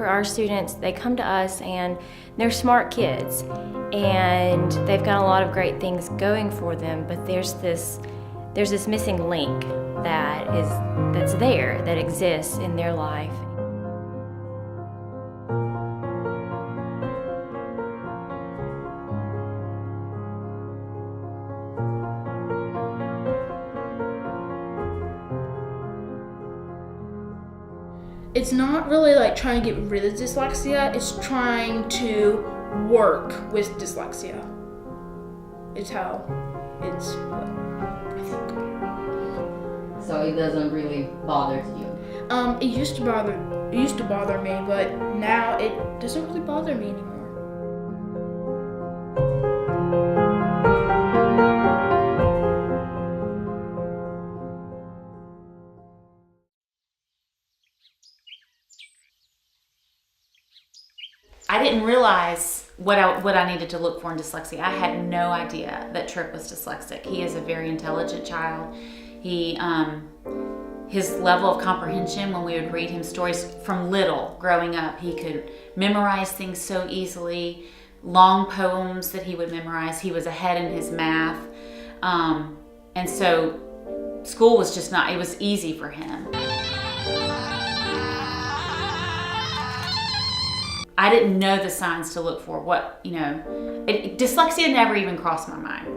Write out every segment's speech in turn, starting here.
For our students, they come to us and they're smart kids and they've got a lot of great things going for them, but there's this missing link that's there, that exists in their life. It's not really like trying to get rid of dyslexia, it's trying to work with dyslexia. It's how it's, I think. So it doesn't really bother you? It used to bother me, but now it doesn't really bother me anymore. I didn't realize what I needed to look for in dyslexia. I had no idea that Tripp was dyslexic. He is a very intelligent child. His level of comprehension, when we would read him stories from little, growing up, he could memorize things so easily, long poems that he would memorize. He was ahead in his math. And so school was just not, it was easy for him. I didn't know the signs to look for. Dyslexia never even crossed my mind.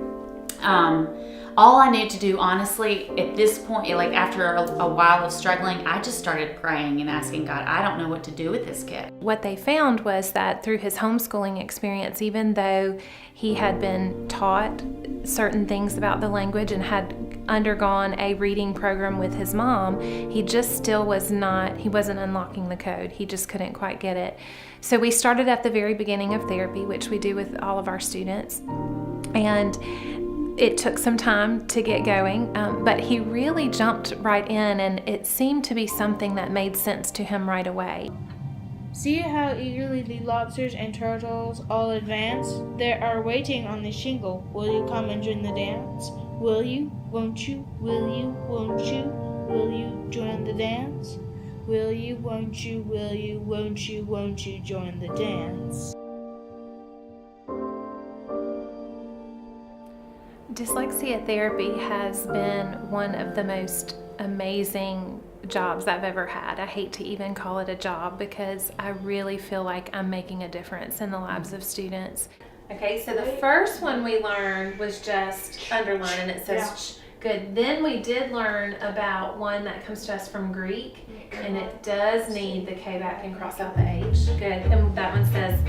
All I knew to do, honestly, at this point, like after a while of struggling, I just started praying and asking God, I don't know what to do with this kid. What they found was that through his homeschooling experience, even though he had been taught certain things about the language and had undergone a reading program with his mom, he just still he wasn't unlocking the code. He just couldn't quite get it. So we started at the very beginning of therapy, which we do with all of our students. And it took some time to get going, but he really jumped right in, and it seemed to be something that made sense to him right away. See how eagerly the lobsters and turtles all advance? They are waiting on the shingle. Will you come and join the dance? Will you? Won't you? Will you? Won't you? Will you join the dance? Will you? Won't you? Will you? Won't you? Won't you join the dance? Dyslexia therapy has been one of the most amazing jobs I've ever had. I hate to even call it a job because I really feel like I'm making a difference in the lives of students. Okay, so the first one we learned was just underline, and it says good. Then we did learn about one that comes to us from Greek, and it does need the K back and cross out the H. Good, and that one says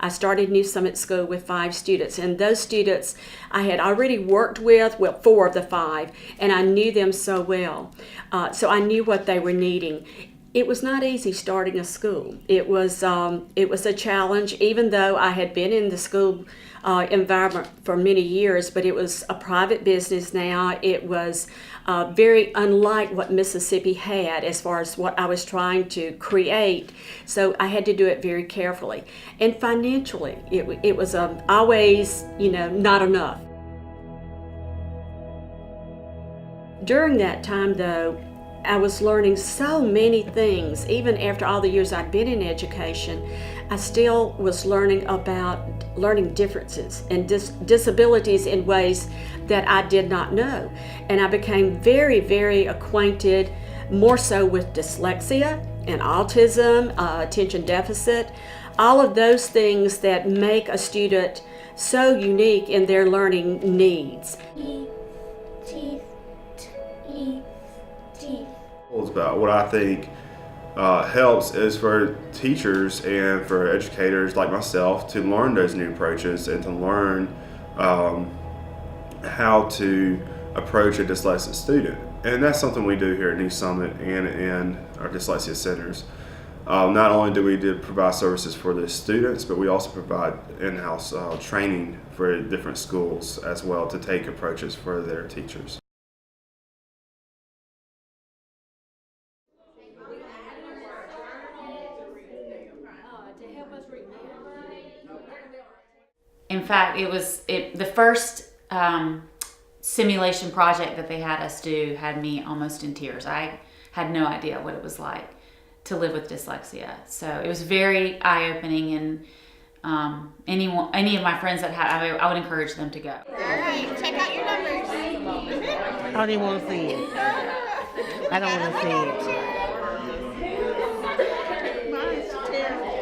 I started New Summit School with 5 students, and those students I had already worked with, 4 of the 5, and I knew them so well. So I knew what they were needing. It was not easy starting a school. It was a challenge, even though I had been in the school environment for many years, but it was a private business now. It was very unlike what Mississippi had as far as what I was trying to create. So I had to do it very carefully. And financially, it was always, not enough. During that time, though, I was learning so many things. Even after all the years I'd been in education, I still was learning about learning differences and disabilities in ways that I did not know. And I became very, very acquainted more so with dyslexia and autism, attention deficit, all of those things that make a student so unique in their learning needs. About what I think helps is for teachers and for educators like myself to learn those new approaches and to learn how to approach a dyslexic student. And that's something we do here at New Summit and in our dyslexia centers. Not only do we provide services for the students, but we also provide in-house training for different schools as well to take approaches for their teachers. In fact, the first simulation project that they had us do had me almost in tears. I had no idea what it was like to live with dyslexia. So it was very eye-opening, and any of my friends that had, I would encourage them to go. All right, check out your numbers. I don't even want to see it. I don't want to see it. Mine's terrible.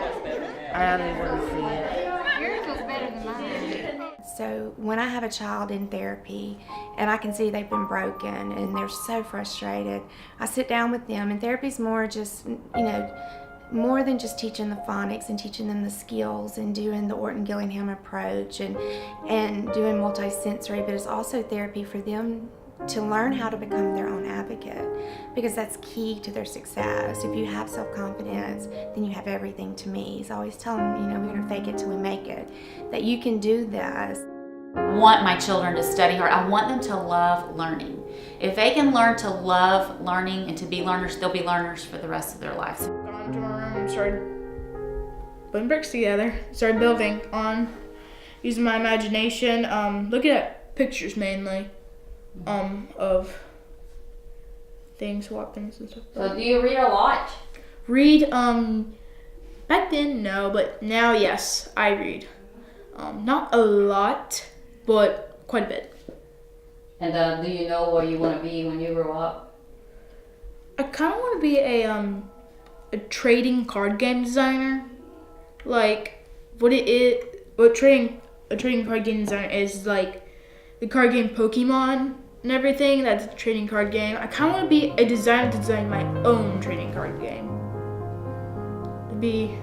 I don't even want to see it. Yours was better than mine. So when I have a child in therapy and I can see they've been broken and they're so frustrated, I sit down with them, and therapy's more just, more than just teaching the phonics and teaching them the skills and doing the Orton-Gillingham approach and doing multisensory, but it's also therapy for them to learn how to become their own advocate, because that's key to their success. If you have self-confidence, then you have everything to me. So I always tell them, we're going to fake it till we make it, that you can do this. I want my children to study hard. I want them to love learning. If they can learn to love learning and to be learners, they'll be learners for the rest of their lives. Got into my room and started putting bricks together. Started building on using my imagination, looking at pictures mainly, of things, weapons and stuff. So do you read a lot? Read, back then no, but now yes, I read. Not a lot, but quite a bit. And do you know what you want to be when you grow up? I kind of want to be a trading card game designer. Like a trading card game designer is like the card game Pokemon and everything. That's a trading card game. I kind of want to be a designer to design my own trading card game. It'd be